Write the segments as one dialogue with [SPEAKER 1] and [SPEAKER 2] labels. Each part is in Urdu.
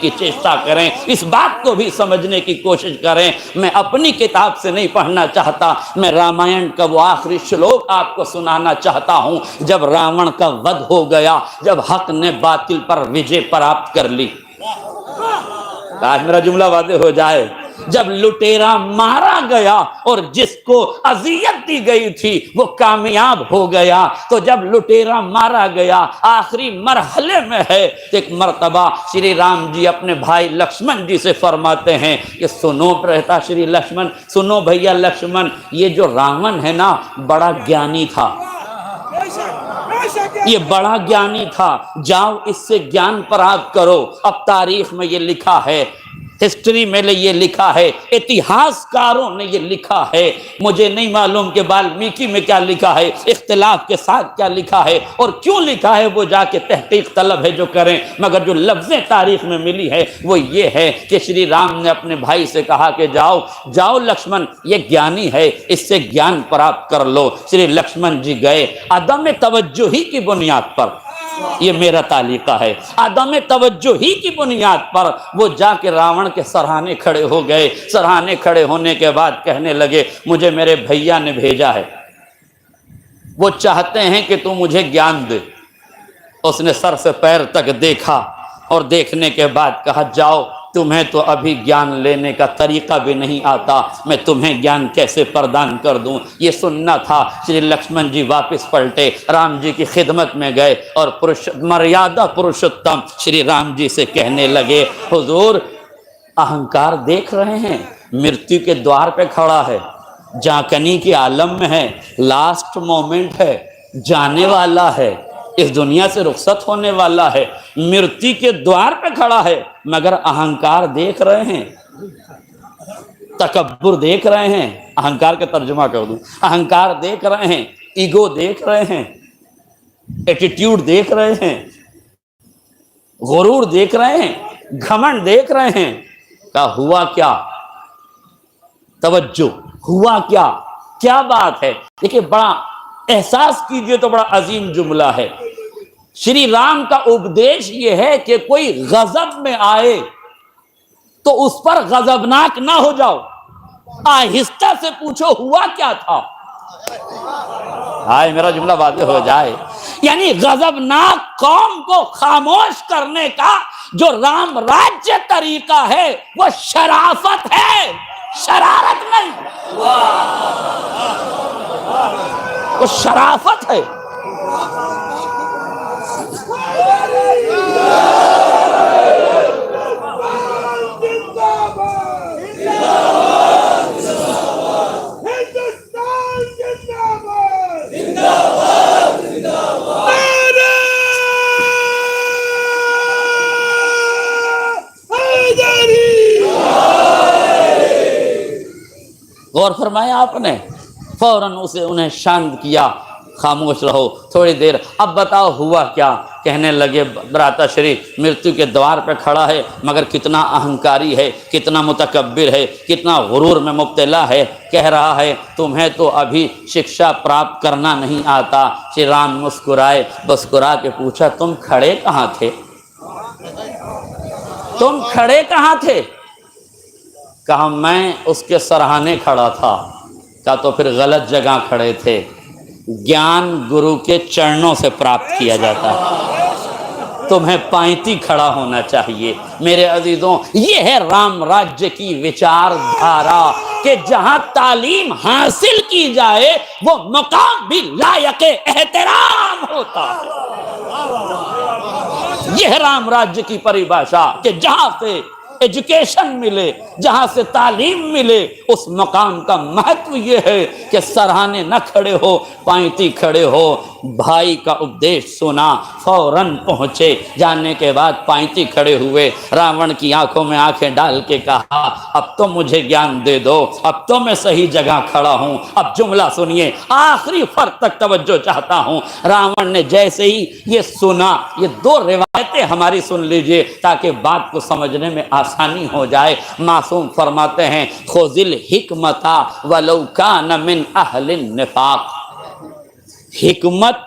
[SPEAKER 1] کی چیشٹا کریں، اس بات کو بھی سمجھنے کی کوشش کریں۔ میں اپنی کتاب سے نہیں پڑھنا چاہتا، میں رامائن کا وہ آخری شلوک آپ کو سنانا چاہتا ہوں جب راون کا وَدھ ہو گیا، جب حق نے باطل پر وجے پراپت کر لی۔ آج میرا جملہ واضح ہو جائے، جب لٹیرا مارا گیا اور جس کو اذیت دی گئی تھی وہ کامیاب ہو گیا، تو جب لٹیرا مارا گیا آخری مرحلے میں ہے، ایک مرتبہ شری رام جی اپنے بھائی لکشمن جی سے فرماتے ہیں کہ سنو رہتا شری لکشمن، سنو بھیا لکشمن، یہ جو راون ہے نا بڑا گیانی تھا، یہ بڑا گیانی تھا، جاؤ اس سے گیان پراپت کرو۔ اب تاریخ میں یہ لکھا ہے، ہسٹری میں یہ لکھا ہے، اتہاسکاروں نے یہ لکھا ہے، مجھے نہیں معلوم کہ والمیکی میں کیا لکھا ہے، اختلاف کے ساتھ کیا لکھا ہے اور کیوں لکھا ہے، وہ جا کے تحقیق طلب ہے جو کریں، مگر جو لفظیں تاریخ میں ملی ہے وہ یہ ہے کہ شری رام نے اپنے بھائی سے کہا کہ جاؤ جاؤ لکشمن، یہ گیانی ہے، اس سے گیان پراپت کر لو۔ شری لکشمن جی گئے، عدم توجہی کی بنیاد پر، یہ میرا تعلیقہ ہے، عدم توجہ ہی کی بنیاد پر وہ جا کے راون کے سرہانے کھڑے ہو گئے۔ سرہانے کھڑے ہونے کے بعد کہنے لگے مجھے میرے بھیا نے بھیجا ہے، وہ چاہتے ہیں کہ تو مجھے گیان دے۔ اس نے سر سے پیر تک دیکھا اور دیکھنے کے بعد کہا جاؤ، تمہیں تو ابھی گیان لینے کا طریقہ بھی نہیں آتا، میں تمہیں گیان کیسے پردان کر دوں۔ یہ سننا تھا۔ شری لکشمن جی واپس پلٹے، رام جی کی خدمت میں گئے اور مریادہ پروشتم شری رام جی سے کہنے لگے حضور اہنکار دیکھ رہے ہیں، مرتیو کے دوار پہ کھڑا ہے، جانکنی کے عالم میں ہے، لاسٹ مومنٹ ہے، جانے والا ہے، اس دنیا سے رخصت ہونے والا ہے، مرتی کے دوار پہ کھڑا ہے، مگر اہنکار دیکھ رہے ہیں، تکبر دیکھ رہے ہیں۔ اہنکار کا ترجمہ کر دوں، اہنکار دیکھ رہے ہیں، ایگو دیکھ رہے ہیں، ایٹیٹیوڈ دیکھ رہے ہیں، غرور دیکھ رہے ہیں، گھمنڈ دیکھ رہے ہیں۔ کہا ہوا کیا؟ توجہ، ہوا کیا؟ کیا بات ہے؟ دیکھیں بڑا احساس کیجئے تو بڑا عظیم جملہ ہے۔ شری رام کا اپدیش یہ ہے کہ کوئی غضب میں آئے تو اس پر غضبناک نہ ہو جاؤ، آہستہ سے پوچھو ہوا کیا تھا۔ ہائے میرا جملہ واضح ہو جائے، یعنی غضبناک قوم کو خاموش کرنے کا جو رام راجیہ طریقہ ہے وہ شرافت ہے، شرارت نہیں، وہ شرافت ہے۔ غور فرمایا آپ نے، فوراً انہیں شانت کیا، خاموش رہو تھوڑی دیر، اب بتاؤ ہوا کیا؟ کہنے لگے براتا شری مرتیو کے دوار پہ کھڑا ہے، مگر کتنا اہنکاری ہے، کتنا متکبر ہے، کتنا غرور میں مبتلا ہے، کہہ رہا ہے تمہیں تو ابھی شکشا پراپت کرنا نہیں آتا۔ شری رام مسکرائے، مسکرا کے پوچھا تم کھڑے کہاں تھے؟ تم کھڑے کہاں تھے؟ کہا میں اس کے سرہانے کھڑا تھا۔ کہا تو پھر غلط جگہ کھڑے تھے، گیان گرو کے چرنوں سے پراپت کیا جاتا ہے، تمہیں پائنتی کھڑا ہونا چاہیے۔ میرے عزیزوں یہ ہے رام راجیہ کی وچار دھارا کہ جہاں تعلیم حاصل کی جائے وہ مقام بھی لائق احترام ہوتا ہے۔ یہ ہے رام راجیہ کی پریبھاشا کہ جہاں سے ایجوکیشن ملے، جہاں سے تعلیم ملے، اس مقام کا مہتو یہ ہے کہ سرہانے نہ کھڑے ہو، پائنتی کھڑے ہو۔ بھائی کا اپدیش سنا، فوراً پہنچے، جانے کے بعد پائنتی کھڑے ہوئے، راون کی آنکھوں میں آنکھیں ڈال کے کہا اب تو مجھے گیان دے دو، اب تو میں صحیح جگہ کھڑا ہوں۔ اب جملہ سنیے، آخری فرق تک توجہ چاہتا ہوں۔ راون نے جیسے ہی یہ سنا، یہ دو روایتیں ہماری سن لیجئے تاکہ بات کو سمجھنے میں آسانی ہو جائے۔ معصوم فرماتے ہیں خذ الحکمت ولو کان من اہل النفاق، حکمت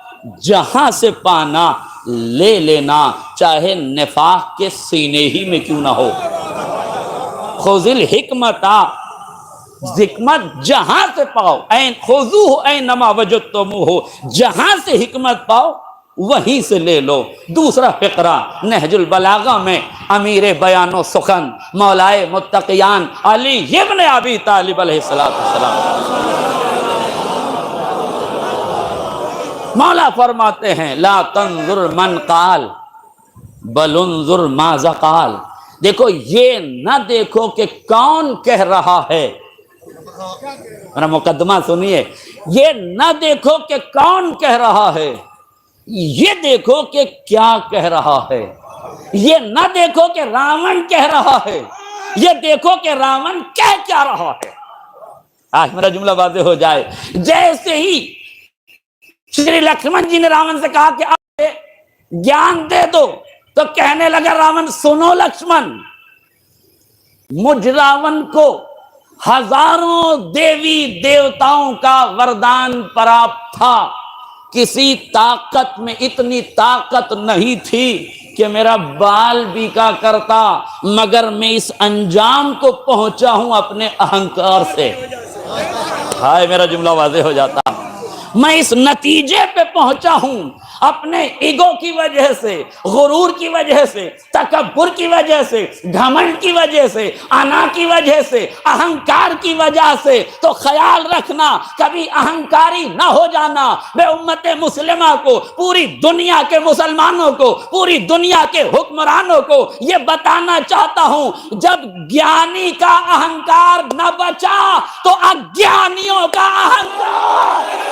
[SPEAKER 1] جہاں سے پانا لے لینا، چاہے نفاق کے سینے ہی میں کیوں نہ ہو۔ خذ الحکمت، حکمت جہاں سے پاؤ، خذوہ اینما وجدتموہ، جہاں سے حکمت پاؤ وہیں سے لے لو۔ دوسرا فقرہ نہج البلاغہ میں امیر بیان و سخن مولائے متقیان علی ابن ابی طالب علیہ السلام، مولا فرماتے ہیں لا تنظر من قال بل انظر ماذا قال، دیکھو یہ نہ دیکھو کہ کون کہہ رہا ہے، میرا مقدمہ سنیے، یہ نہ دیکھو کہ کون کہہ رہا ہے، یہ دیکھو کہ کیا کہہ رہا ہے۔ یہ نہ دیکھو کہ راون کہہ رہا ہے، یہ دیکھو کہ راون کہہ کیا رہا ہے۔ آج میرا جملہ واضح ہو جائے، جیسے ہی شری لکشمن جی نے راون سے کہا کہ آپ گیان دے دو، تو کہنے لگا راون سنو لکشمن، مجھ راون کو ہزاروں دیوی دیوتاؤں کا وردان پراپت تھا، کسی طاقت میں اتنی طاقت نہیں تھی کہ میرا بال بیکا کرتا، مگر میں اس انجام کو پہنچا ہوں اپنے اہنکار سے۔ ہائے میرا جملہ واضح ہو جاتا، میں اس نتیجے پہ پہنچا ہوں اپنے ایگو کی وجہ سے، غرور کی وجہ سے، تکبر کی وجہ سے، گھمنڈ کی وجہ سے، انا کی وجہ سے، اہنکار کی وجہ سے۔ تو خیال رکھنا کبھی اہنکاری نہ ہو جانا۔ میں امت مسلمہ کو، پوری دنیا کے مسلمانوں کو، پوری دنیا کے حکمرانوں کو یہ بتانا چاہتا ہوں، جب گیانی کا اہنکار نہ بچا تو اگیانیوں کا اہنکار۔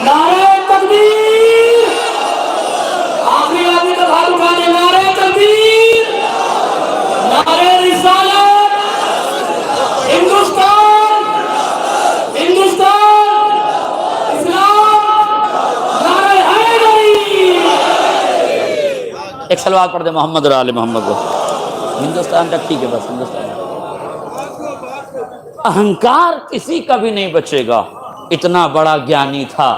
[SPEAKER 1] نعرہ تکبیر، آخری آدمی کا ہاتھ اٹھانے، نعرہ تکبیر، نعرہ رسالت، ہندوستان، ہندوستان، اسلام، نعرہ حیدری۔ ایک صلوات پڑھ دے محمد اور آل محمد کو۔ ہندوستان تک ٹھیک ہے، بس ہندوستان۔ اہنکار کسی کا بھی نہیں بچے گا، اتنا بڑا گیانی تھا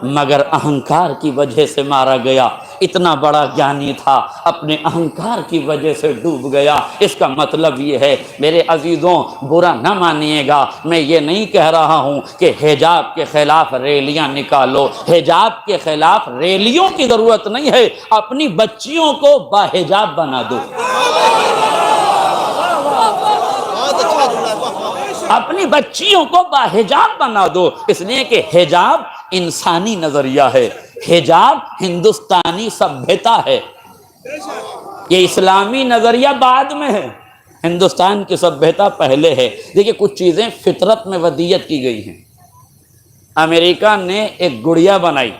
[SPEAKER 1] مگر اہنکار کی وجہ سے مارا گیا، اتنا بڑا گیانی تھا اپنے اہنکار کی وجہ سے ڈوب گیا۔ اس کا مطلب یہ ہے میرے عزیزوں، برا نہ مانیے گا، میں یہ نہیں کہہ رہا ہوں کہ حجاب کے خلاف ریلیاں نکالو، حجاب کے خلاف ریلیوں کی ضرورت نہیں ہے، اپنی بچیوں کو باحجاب بنا دو، اپنی بچیوں کو باحجاب بنا دو، اس لیے کہ حجاب انسانی نظریہ ہے، حجاب ہندوستانی سبھیتا ہے، یہ اسلامی نظریہ بعد میں ہے، ہندوستان کی سبھیتا پہلے ہے۔ دیکھیں کچھ چیزیں فطرت میں ودیت کی گئی ہیں۔ امریکہ نے ایک گڑیا بنائی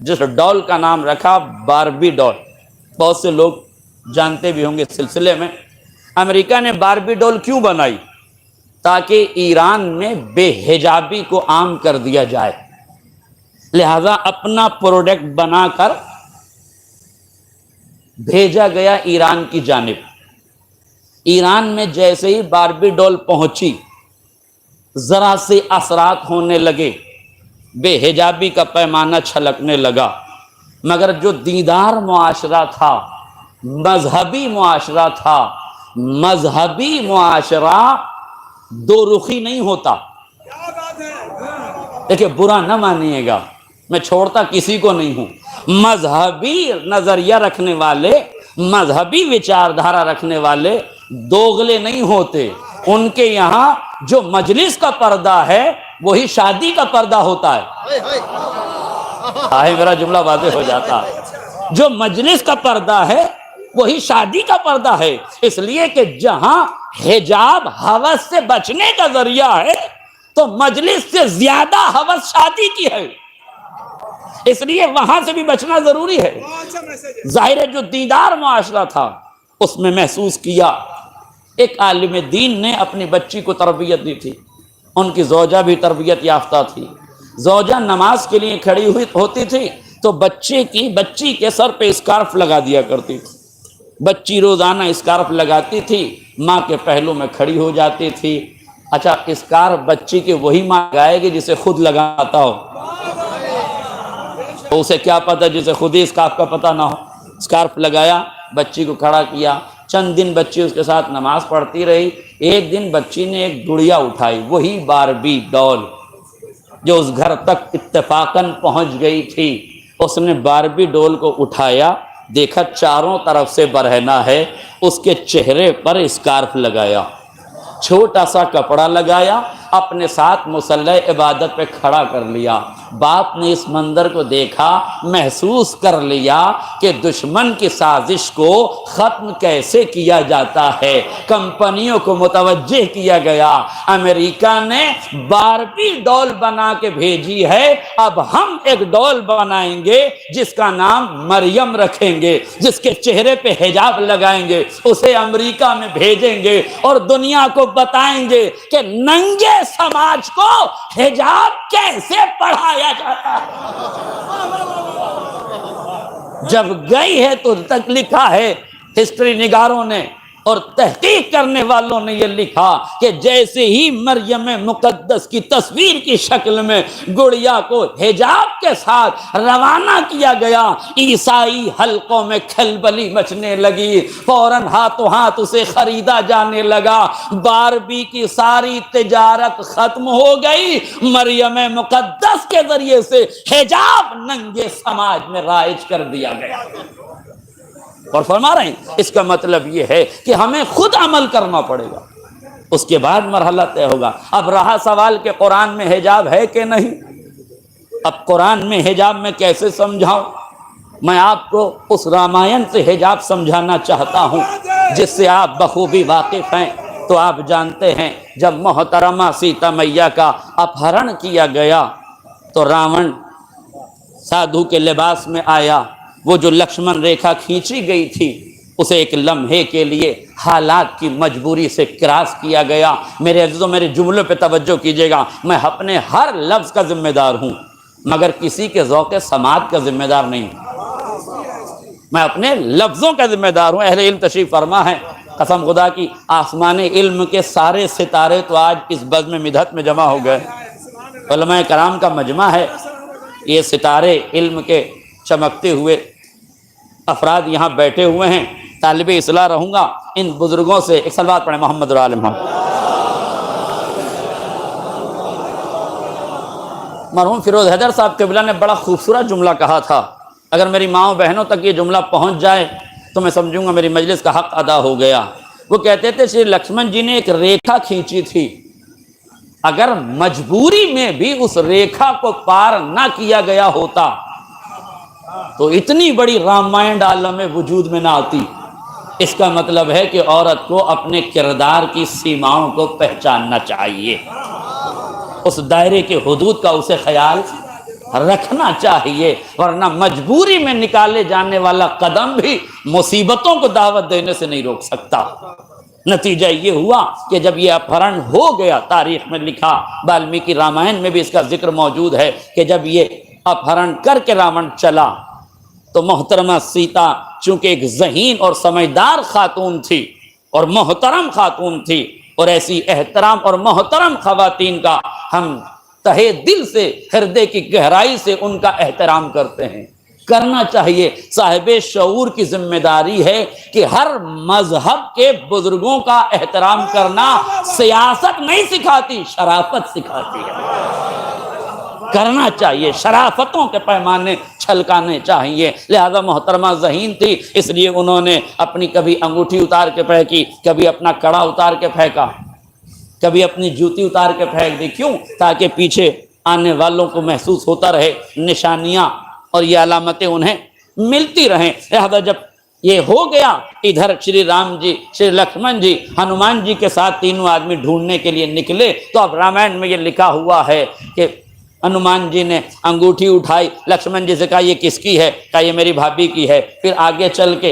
[SPEAKER 1] جس ڈال کا نام رکھا باربی ڈال، بہت سے لوگ جانتے بھی ہوں گے اس سلسلے میں۔ امریکہ نے باربی ڈال کیوں بنائی؟ تاکہ ایران میں بے حجابی کو عام کر دیا جائے، لہذا اپنا پروڈکٹ بنا کر بھیجا گیا ایران کی جانب۔ ایران میں جیسے ہی باربی ڈول پہنچی، ذرا سے اثرات ہونے لگے، بے حجابی کا پیمانہ چھلکنے لگا، مگر جو دیندار معاشرہ تھا، مذہبی معاشرہ تھا، مذہبی معاشرہ دو رخی نہیں ہوتا۔ دیکھیں برا نہ مانیے گا، میں چھوڑتا کسی کو نہیں ہوں، مذہبی نظریہ رکھنے والے، مذہبی وچار دھارا رکھنے والے دوغلے نہیں ہوتے، ان کے یہاں جو مجلس کا پردہ ہے وہی شادی کا پردہ ہوتا ہے۔ آئے میرا جملہ واضح ہو جاتا، جو مجلس کا پردہ ہے وہی شادی کا پردہ ہے، اس لیے کہ جہاں حجاب ہوس سے بچنے کا ذریعہ ہے تو مجلس سے زیادہ ہوس شادی کی ہے، اس لیے وہاں سے بھی بچنا ضروری ہے۔ ظاہر ہے جو دیندار معاشرہ تھا اس میں محسوس کیا، ایک عالم دین نے اپنی بچی کو تربیت دی تھی، ان کی زوجہ بھی تربیت یافتہ تھی، زوجہ نماز کے لیے کھڑی ہوئی ہوتی تھی تو بچی کے سر پہ اسکارف لگا دیا کرتی تھی، بچی روزانہ اسکارف لگاتی تھی، ماں کے پہلو میں کھڑی ہو جاتی تھی۔ اچھا اسکارف بچی کی وہی ماں لگائے گی جسے خود لگاتا ہو؟ تو اسے کیا پتہ جسے خود ہی اسکارف کا پتہ نہ ہو. اسکارف لگایا، بچی کو کھڑا کیا، چند دن بچی اس کے ساتھ نماز پڑھتی رہی. ایک دن بچی نے ایک گڑیا اٹھائی، وہی باربی ڈال جو اس گھر تک اتفاقاً پہنچ گئی تھی. اس نے باربی ڈول کو اٹھایا، دیکھا چاروں طرف سے برہنہ ہے، اس کے چہرے پر اسکارف لگایا، چھوٹا سا کپڑا لگایا، اپنے ساتھ مصلی عبادت پہ کھڑا کر لیا. باپ نے اس منظر کو دیکھا، محسوس کر لیا کہ دشمن کی سازش کو ختم کیسے کیا جاتا ہے. کمپنیوں کو متوجہ کیا گیا، امریکہ نے باربی ڈول بنا کے بھیجی ہے، اب ہم ایک ڈول بنائیں گے جس کا نام مریم رکھیں گے، جس کے چہرے پہ حجاب لگائیں گے، اسے امریکہ میں بھیجیں گے اور دنیا کو بتائیں گے کہ ننگے سماج کو حجاب کیسے پڑھایا جاتا ہے. جب گئی ہے تو تک لکھا ہے ہسٹری نگاروں نے اور تحقیق کرنے والوں نے یہ لکھا کہ جیسے ہی مریم مقدس کی تصویر کی شکل میں گڑیا کو حجاب کے ساتھ روانہ کیا گیا، عیسائی حلقوں میں کھلبلی مچنے لگی، فوراً ہاتھوں ہاتھ اسے خریدا جانے لگا. باربی کی ساری تجارت ختم ہو گئی، مریم مقدس کے ذریعے سے حجاب ننگے سماج میں رائج کر دیا گیا. اور فرما رہے ہیں اس کا مطلب یہ ہے کہ ہمیں خود عمل کرنا پڑے گا، اس کے بعد مرحلہ طے ہوگا. اب رہا سوال کہ قرآن میں حجاب ہے کہ نہیں. اب قرآن میں حجاب میں کیسے سمجھاؤں؟ میں آپ کو اس رامائن سے حجاب سمجھانا چاہتا ہوں جس سے آپ بخوبی واقف ہیں. تو آپ جانتے ہیں جب محترمہ سیتا میاں کا اپہرن کیا گیا تو راون سادھو کے لباس میں آیا، وہ جو لکشمن ریکھا کھینچی گئی تھی اسے ایک لمحے کے لیے حالات کی مجبوری سے کراس کیا گیا. میرے عزیزوں میرے جملوں پہ توجہ کیجیے گا، میں اپنے ہر لفظ کا ذمہ دار ہوں مگر کسی کے ذوق سماعت کا ذمہ دار نہیں ہوں، میں اپنے لفظوں کا ذمہ دار ہوں. اہل علم تشریف فرما ہے، قسم خدا کی آسمان علم کے سارے ستارے تو آج اس بزم مدحت میں جمع ہو گئے. علماء کرام کا مجمع ہے، یہ ستارے علم کے چمکتے ہوئے افراد یہاں بیٹھے ہوئے ہیں. طالب اصلاح رہوں گا ان بزرگوں سے. ایک صلوات پڑھیں محمد اور آل محمد. مرحوم فیروز حیدر صاحب قبلہ نے بڑا خوبصورت جملہ کہا تھا، اگر میری ماؤں بہنوں تک یہ جملہ پہنچ جائے تو میں سمجھوں گا میری مجلس کا حق ادا ہو گیا. وہ کہتے تھے شری لکشمن جی نے ایک ریکھا کھینچی تھی، اگر مجبوری میں بھی اس ریکھا کو پار نہ کیا گیا ہوتا تو اتنی بڑی رامائن عالم وجود میں نہ آتی. اس کا مطلب ہے کہ عورت کو اپنے کردار کی سیماؤں کو پہچاننا چاہیے، اس دائرے کے حدود کا اسے خیال رکھنا چاہیے، ورنہ مجبوری میں نکالے جانے والا قدم بھی مصیبتوں کو دعوت دینے سے نہیں روک سکتا. نتیجہ یہ ہوا کہ جب یہ اپہرن ہو گیا، تاریخ میں لکھا، والمیکی رامائن میں بھی اس کا ذکر موجود ہے کہ جب یہ اپہرن کر کے راون چلا تو محترمہ سیتا چونکہ ایک ذہین اور سمجھدار خاتون تھی اور محترم خاتون تھی، اور ایسی احترام اور محترم خواتین کا ہم تہے دل سے، ہردے کی گہرائی سے ان کا احترام کرتے ہیں، کرنا چاہیے. صاحب شعور کی ذمہ داری ہے کہ ہر مذہب کے بزرگوں کا احترام کرنا سیاست نہیں سکھاتی، شرافت سکھاتی ہے. کرنا چاہیے، شرافتوں کے پیمانے چھلکانے چاہیے. لہذا محترمہ ذہین تھی، اس لیے انہوں نے اپنی کبھی انگوٹھی اتار کے پھینکی، کبھی اپنا کڑا اتار کے پھینکا، کبھی اپنی جوتی اتار کے پھینک دی. کیوں؟ تاکہ پیچھے آنے والوں کو محسوس ہوتا رہے، نشانیاں اور یہ علامتیں انہیں ملتی رہیں. لہذا جب یہ ہو گیا، ادھر شری رام جی، شری لکشمن جی، ہنومان جی کے ساتھ تینوں آدمی ڈھونڈنے کے لیے نکلے. تو اب رامائن میں یہ لکھا ہوا ہے کہ ہنومان جی نے انگوٹھی اٹھائی، لکشمن جی سے کہا یہ کس کی ہے؟ کہا یہ میری بھابھی کی ہے. پھر آگے چل کے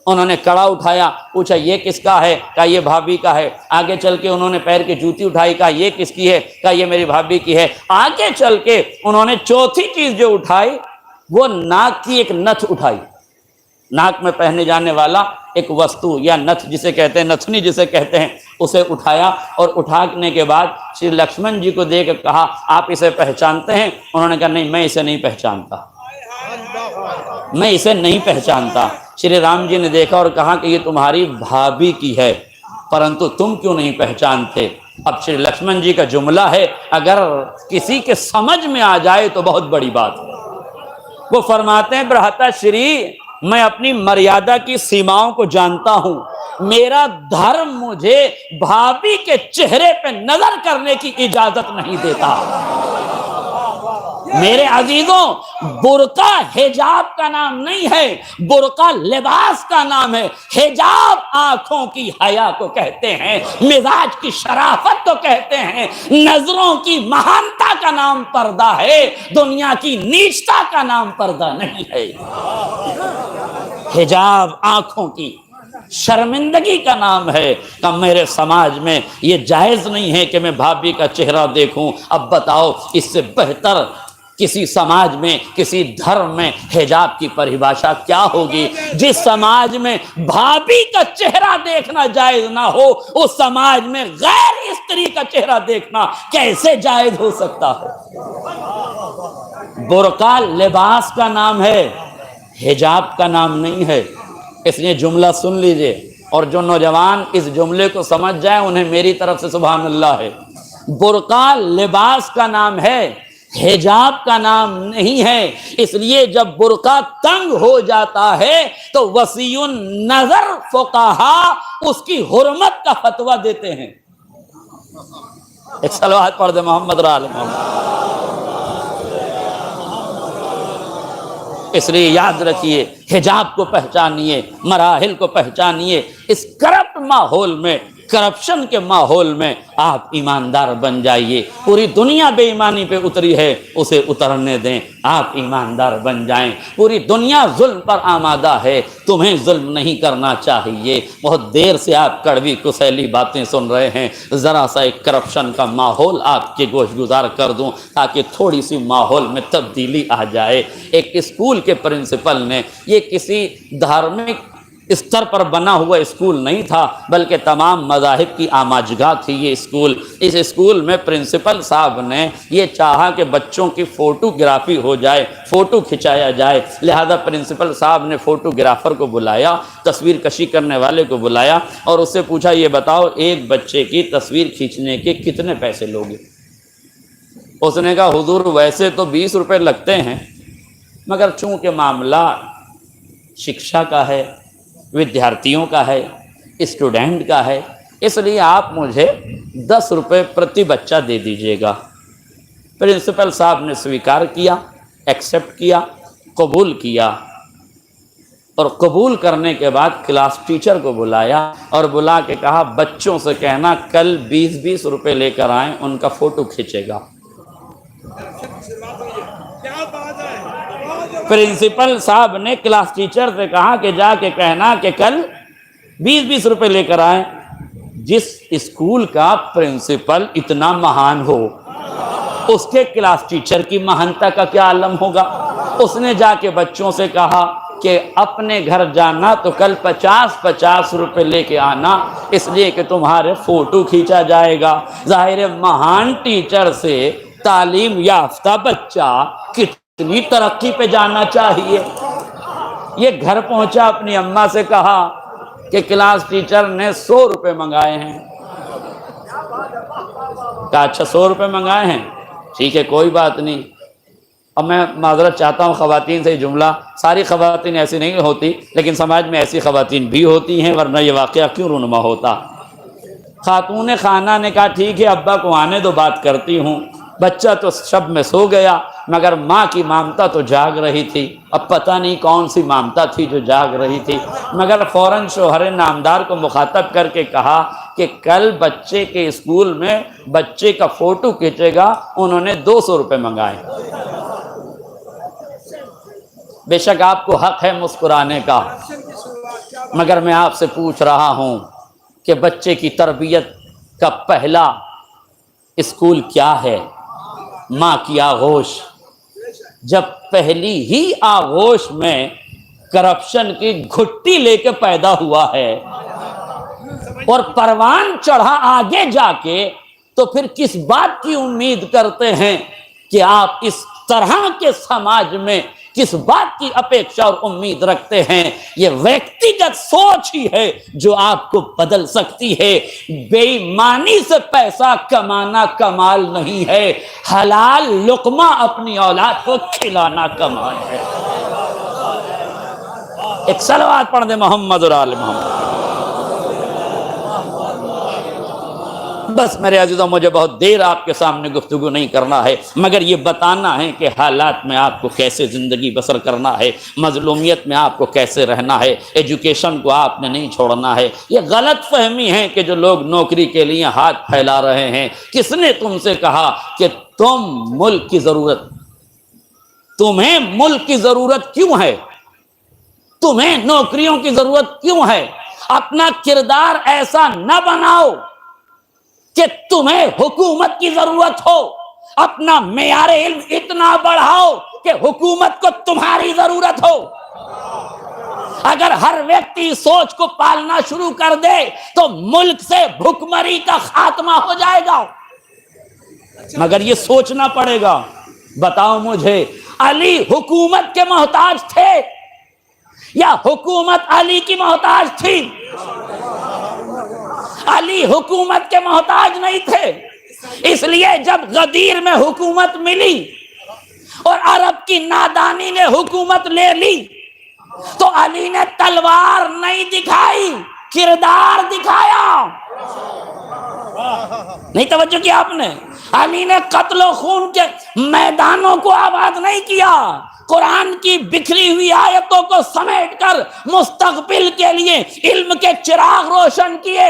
[SPEAKER 1] انہوں نے کڑا اٹھایا، پوچھا یہ کس کا ہے؟ کہا یہ بھابھی کا ہے. آگے چل کے انہوں نے پیر کی جوتی اٹھائی، کہا یہ کس کی ہے؟ کہا یہ میری بھابھی کی ہے. آگے چل کے انہوں نے چوتھی چیز جو اٹھائی وہ ناک کی ایک نتھ اٹھائی. ناک میں پہنے جانے والا ایک وستو یا نتھ جسے کہتے ہیں، نتھنی جسے کہتے ہیں، اسے اٹھایا. اور اٹھانے کے بعد شری لکشمن جی کو دیکھ کہا آپ اسے پہچانتے ہیں؟ انہوں نے کہا نہیں میں اسے نہیں پہچانتا. میں اسے نہیں پہچانتا۔ شری رام جی نے دیکھا اور کہا کہ یہ تمہاری بھابھی کی ہے، پرنتو تم کیوں نہیں پہچانتے؟ اب شری لکشمن جی کا جملہ ہے، اگر کسی کے سمجھ میں آ جائے تو بہت بڑی بات ہے۔ وہ فرماتے ہیں برہتا شری، میں اپنی مریادہ کی سیماؤں کو جانتا ہوں، میرا دھرم مجھے بھابھی کے چہرے پہ نظر کرنے کی اجازت نہیں دیتا۔ میرے عزیزوں، برقع حجاب کا نام نہیں ہے، برقع لباس کا نام ہے۔ حجاب آنکھوں کی حیا کو کہتے ہیں، مزاج کی شرافت کو کہتے ہیں، نظروں کی مہانتا کا نام پردہ ہے، دنیا کی نیچتا کا نام پردہ نہیں ہے۔ حجاب آنکھوں کی شرمندگی کا نام ہے۔ کہ میرے سماج میں یہ جائز نہیں ہے کہ میں بھابھی کا چہرہ دیکھوں۔ اب بتاؤ اس سے بہتر کسی سماج میں، کسی دھرم میں حجاب کی پریبھاشا کیا ہوگی؟ جس سماج میں بھابھی کا چہرہ دیکھنا جائز نہ ہو، اس سماج میں غیر استری کا چہرہ دیکھنا کیسے جائز ہو سکتا ہے؟ برقع لباس کا نام ہے، حجاب کا نام نہیں ہے۔ اس لیے جملہ سن لیجئے، اور جو نوجوان اس جملے کو سمجھ جائیں انہیں میری طرف سے سبحان اللہ ہے۔ برقع لباس کا نام ہے، حجاب کا نام نہیں ہے۔ اس لیے جب برقع تنگ ہو جاتا ہے تو وسیع النظر فقہا اس کی حرمت کا فتویٰ دیتے ہیں۔ ایک صلوات پڑھ دے محمد رال محمد۔ اس لیے یاد رکھیے، حجاب کو پہچانیے، مراحل کو پہچانیے۔ اس کرپٹ ماحول میں، کرپشن کے ماحول میں آپ ایماندار بن جائیے۔ پوری دنیا بے ایمانی پہ اتری ہے، اسے اترنے دیں، آپ ایماندار بن جائیں۔ پوری دنیا ظلم پر آمادہ ہے، تمہیں ظلم نہیں کرنا چاہیے۔ بہت دیر سے آپ کڑوی کسیلی باتیں سن رہے ہیں، ذرا سا ایک کرپشن کا ماحول آپ کے گوش گزار کر دوں تاکہ تھوڑی سی ماحول میں تبدیلی آ جائے۔ ایک اسکول کے پرنسپل نے، یہ کسی دھارمک استر پر بنا ہوا اسکول نہیں تھا بلکہ تمام مذاہب کی آماجگاہ تھی یہ اسکول۔ اس اسکول میں پرنسپل صاحب نے یہ چاہا کہ بچوں کی فوٹوگرافی ہو جائے، فوٹو کھنچایا جائے، لہذا پرنسپل صاحب نے فوٹوگرافر کو بلایا، تصویر کشی کرنے والے کو بلایا اور اس سے پوچھا یہ بتاؤ ایک بچے کی تصویر کھینچنے کے کتنے پیسے لوگے؟ اس نے کہا حضور ویسے تو 20 روپے لگتے ہیں، مگر چونکہ معاملہ شکشا کا ہے، ودیارتھیوں کا ہے، اسٹوڈنٹ کا ہے، اس لیے آپ مجھے 10 روپے پرتی بچہ دے دیجئے گا۔ پرنسپل صاحب نے سویکار کیا، ایکسپٹ کیا، قبول کیا، اور قبول کرنے کے بعد کلاس ٹیچر کو بلایا اور بلا کے کہا بچوں سے کہنا کل 20 روپے لے کر آئیں، ان کا فوٹو کھینچے گا۔ پرنسپل صاحب نے کلاس ٹیچر سے کہا کہ جا کے کہنا کہ کل 20 روپے لے کر آئیں۔ جس اسکول کا پرنسپل اتنا مہان ہو، اس کے کلاس ٹیچر کی مہانتا کا کیا عالم ہوگا؟ اس نے جا کے بچوں سے کہا کہ اپنے گھر جانا تو کل 50 روپے لے کے آنا، اس لیے کہ تمہارے فوٹو کھینچا جائے گا۔ ظاہر مہان ٹیچر سے تعلیم یافتہ بچہ کتنی ترقی پہ جانا چاہیے۔ یہ گھر پہنچا، اپنی اماں سے کہا کہ کلاس ٹیچر نے 100 روپے منگائے ہیں۔ کہا اچھا 100 روپے منگائے ہیں، ٹھیک ہے کوئی بات نہیں۔ اب میں معذرت چاہتا ہوں خواتین سے، جملہ ساری خواتین ایسی نہیں ہوتی لیکن سماج میں ایسی خواتین بھی ہوتی ہیں، ورنہ یہ واقعہ کیوں رونما ہوتا۔ خاتون خانہ نے کہا ٹھیک ہے ابا کو آنے دو، بات کرتی ہوں۔ بچہ تو شب میں سو گیا مگر ماں کی مامتا تو جاگ رہی تھی۔ اب پتہ نہیں کون سی مامتا تھی جو جاگ رہی تھی، مگر فوراً شوہر نامدار کو مخاطب کر کے کہا کہ کل بچے کے اسکول میں بچے کا فوٹو کھینچے گا، انہوں نے 200 روپے منگائے۔ بے شک آپ کو حق ہے مسکرانے کا، مگر میں آپ سے پوچھ رہا ہوں کہ بچے کی تربیت کا پہلا اسکول کیا ہے؟ ماں کی آغوش۔ جب پہلی ہی آغوش میں کرپشن کی گھٹی لے کے پیدا ہوا ہے اور پروان چڑھا آگے جا کے، تو پھر کس بات کی امید کرتے ہیں کہ آپ اس طرح کے سماج میں کس بات کی اپیکشا اور امید رکھتے ہیں؟ یہ ویکتیگت سوچ ہی ہے جو آپ کو بدل سکتی ہے۔ بے ایمانی سے پیسہ کمانا کمال نہیں ہے، حلال لقمہ اپنی اولاد کو کھلانا کمال ہے۔ ایک صلوات پڑھ دے محمد اور آل محمد۔ بس میرے عزیزوں، مجھے بہت دیر آپ کے سامنے گفتگو نہیں کرنا ہے، مگر یہ بتانا ہے کہ حالات میں آپ کو کیسے زندگی بسر کرنا ہے، مظلومیت میں آپ کو کیسے رہنا ہے، ایجوکیشن کو آپ نے نہیں چھوڑنا ہے۔ یہ غلط فہمی ہے کہ جو لوگ نوکری کے لیے ہاتھ پھیلا رہے ہیں، کس نے تم سے کہا کہ تمہیں ملک کی ضرورت کیوں ہے؟ تمہیں نوکریوں کی ضرورت کیوں ہے؟ اپنا کردار ایسا نہ بناؤ کہ تمہیں حکومت کی ضرورت ہو، اپنا معیار علم اتنا بڑھاؤ کہ حکومت کو تمہاری ضرورت ہو۔ اگر ہر ویکتی سوچ کو پالنا شروع کر دے تو ملک سے بھکمری کا خاتمہ ہو جائے گا، مگر یہ سوچنا پڑے گا۔ بتاؤ مجھے، علی حکومت کے محتاج تھے یا حکومت علی کی محتاج تھی؟ علی حکومت کے محتاج نہیں تھے، اس لیے جب غدیر میں حکومت ملی اور عرب کی نادانی نے حکومت لے لی تو علی نے تلوار نہیں دکھائی، کردار دکھایا۔ نہیں توجہ کیا آپ نے؟ علی نے قتل و خون کے میدانوں کو آباد نہیں کیا، قرآن کی بکھری ہوئی آیتوں کو سمیٹ کر مستقبل کے لیے علم کے چراغ روشن کیے۔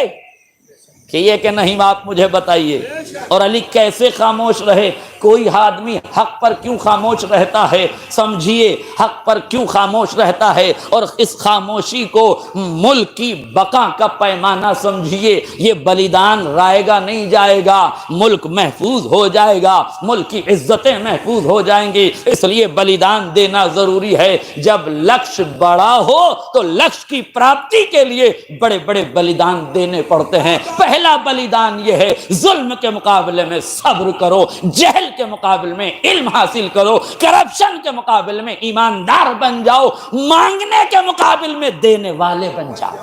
[SPEAKER 1] کہ یہ کہ نہیں، آپ مجھے بتائیے۔ اور علی کیسے خاموش رہے؟ کوئی آدمی حق پر کیوں خاموش رہتا ہے؟ سمجھیے حق پر کیوں خاموش رہتا ہے، اور اس خاموشی کو ملک کی بقا کا پیمانہ سمجھیے۔ یہ بلیدان رائے گا نہیں جائے گا، ملک محفوظ ہو جائے گا، ملک کی عزتیں محفوظ ہو جائیں گی، اس لیے بلیدان دینا ضروری ہے۔ جب لکش بڑا ہو تو لکش کی پراپتی کے لیے بڑے بڑے بلیدان دینے پڑتے ہیں۔ پہلا بلیدان یہ ہے، ظلم کے مقابلے میں صبر کرو، جہل کے مقابلے میں علم حاصل کرو، کرپشن کے مقابلے میں ایماندار بن جاؤ، مانگنے کے مقابلے میں دینے والے بن جاؤ۔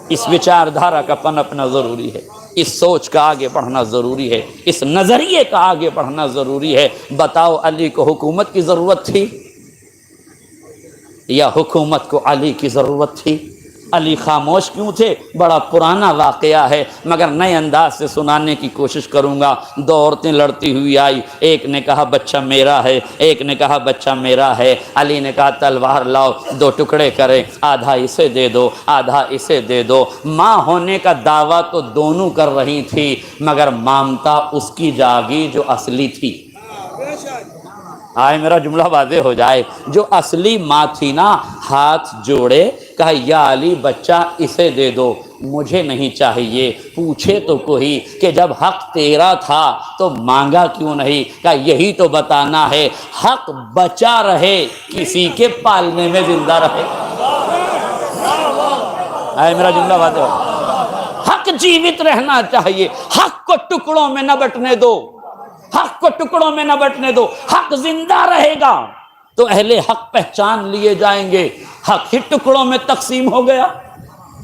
[SPEAKER 1] اس وچار دھارا کا پنپنا ضروری ہے، اس سوچ کا آگے بڑھنا ضروری ہے، اس نظریے کا آگے بڑھنا ضروری ہے۔ بتاؤ، علی کو حکومت کی ضرورت تھی یا حکومت کو علی کی ضرورت تھی؟ علی خاموش کیوں تھے؟ بڑا پرانا واقعہ ہے، مگر نئے انداز سے سنانے کی کوشش کروں گا۔ دو عورتیں لڑتی ہوئی آئی، ایک نے کہا بچہ میرا ہے، ایک نے کہا بچہ میرا ہے۔ علی نے کہا تلوار لاؤ، دو ٹکڑے کریں، آدھا اسے دے دو، آدھا اسے دے دو۔ ماں ہونے کا دعویٰ تو دونوں کر رہی تھی، مگر مامتا اس کی جاگی جو اصلی تھی۔ آئے میرا جملہ واضح ہو جائے۔ جو اصلی ماں تھی نا، ہاتھ جوڑے، کہا یا علی بچہ اسے دے دو، مجھے نہیں چاہیے۔ پوچھے تو کوئی کہ جب حق تیرا تھا تو مانگا کیوں نہیں؟ کہا یہی تو بتانا ہے، حق بچا رہے، کسی کے پالنے میں زندہ رہے۔ آئے میرا جملہ واضح ہو۔ حق جیوت رہنا چاہیے، حق کو ٹکڑوں میں نہ بٹنے دو، حق کو ٹکڑوں میں نہ بٹنے دو۔ حق زندہ رہے گا تو اہل حق پہچان لیے جائیں گے۔ حق ہی ٹکڑوں میں تقسیم ہو گیا۔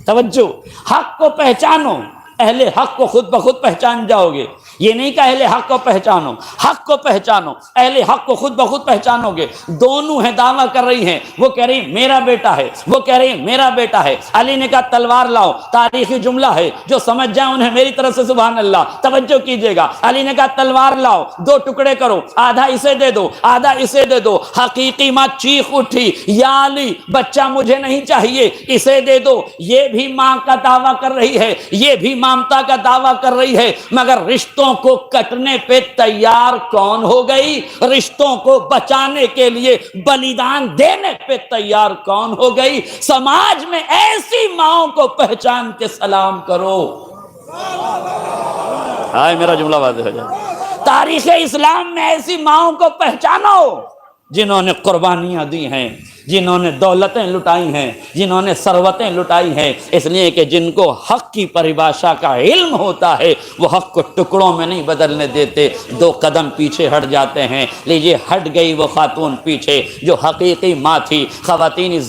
[SPEAKER 1] توجہ، حق کو پہچانو، اہل حق کو خود بخود پہچان جاؤ گے۔ یہ نہیں کہ اہل حق کو پہچانو، حق کو پہچانو، اہل حق کو خود بخود پہچانو گے۔ دونوں ہیں، دعویٰ کر رہی ہیں، وہ کہہ رہی میرا بیٹا ہے، وہ کہہ رہی میرا بیٹا ہے۔ علی نے کہا تلوار لاؤ، تاریخی جملہ ہے، جو سمجھ جائیں انہیں میری طرف سے سبحان اللہ توجہ کیجئے گا۔ علی نے کہا تلوار لاؤ، دو ٹکڑے کرو، آدھا اسے دے دو، آدھا اسے دے دو۔ حقیقی ماں چیخ اٹھی، یا علی بچہ مجھے نہیں چاہیے، اسے دے دو۔ یہ بھی ماں کا دعویٰ کر رہی ہے، یہ بھی مامتا کا دعویٰ کر رہی ہے، مگر رشتوں کو کٹنے پہ تیار کون ہو گئی؟ رشتوں کو بچانے کے لیے بلیدان دینے پہ تیار کون ہو گئی؟ سماج میں ایسی ماؤں کو پہچان کے سلام کرو۔ ہائے میرا جملہ واضح ہو جائے۔ تاریخ اسلام میں ایسی ماؤں کو پہچانو جنہوں نے قربانیاں دی ہیں، جنہوں نے دولتیں لٹائی ہیں، جنہوں نے ثروتیں لٹائی ہیں، اس لیے کہ جن کو حق کی پریباشا کا علم ہوتا ہے وہ حق کو ٹکڑوں میں نہیں بدلنے دیتے، 2 قدم پیچھے ہٹ جاتے ہیں۔ لیجیے ہٹ گئی وہ خاتون پیچھے جو حقیقی ماں تھی۔ خواتین